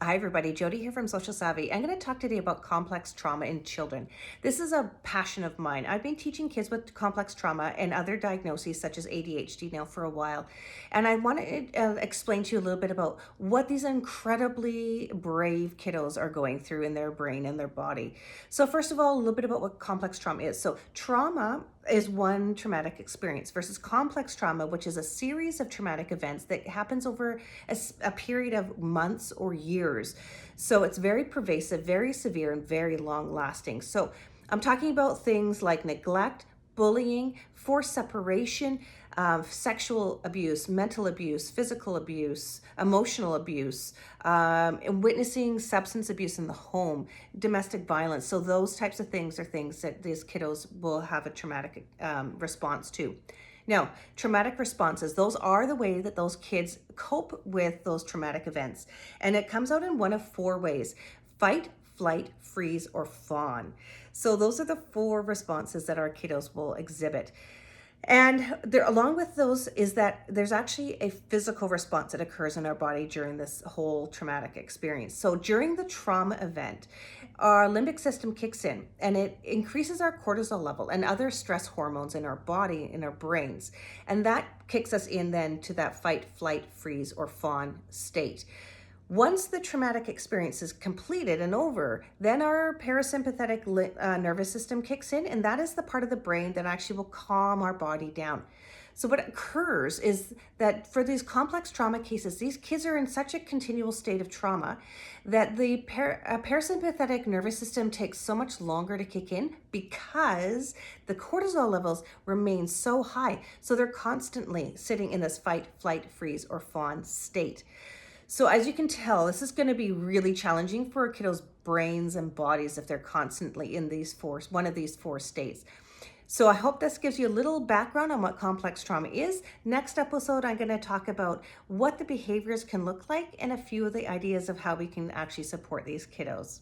Hi everybody, Jody here from Social Savvy. I'm going to talk today about complex trauma in children. This is a passion of mine. I've been teaching kids with complex trauma and other diagnoses such as ADHD now for a while. And I want to explain to you a little bit about what these incredibly brave kiddos are going through in their brain and their body. So first of all, a little bit about what complex trauma is. So trauma is one traumatic experience versus complex trauma, which is a series of traumatic events that happens over a period of months or years. So it's very pervasive, very severe, and very long lasting. So I'm talking about things like neglect, bullying, forced separation, sexual abuse, mental abuse, physical abuse, emotional abuse, and witnessing substance abuse in the home, domestic violence. So those types of things are things that these kiddos will have a traumatic response to. Now, traumatic responses, those are the way that those kids cope with those traumatic events. And it comes out in one of four ways: fight, flight, freeze, or fawn. So those are the four responses that our kiddos will exhibit. And there, along with those, is that there's actually a physical response that occurs in our body during this whole traumatic experience. So during the trauma event, our limbic system kicks in and it increases our cortisol level and other stress hormones in our body, in our brains. And that kicks us in then to that fight, flight, freeze, or fawn state. Once the traumatic experience is completed and over, then our parasympathetic nervous system kicks in, and that is the part of the brain that actually will calm our body down. So what occurs is that for these complex trauma cases, these kids are in such a continual state of trauma that the parasympathetic nervous system takes so much longer to kick in because the cortisol levels remain so high. So they're constantly sitting in this fight, flight, freeze, or fawn state. So as you can tell, this is going to be really challenging for kiddos' brains and bodies if they're constantly in one of these four states. So I hope this gives you a little background on what complex trauma is. Next episode, I'm going to talk about what the behaviors can look like and a few of the ideas of how we can actually support these kiddos.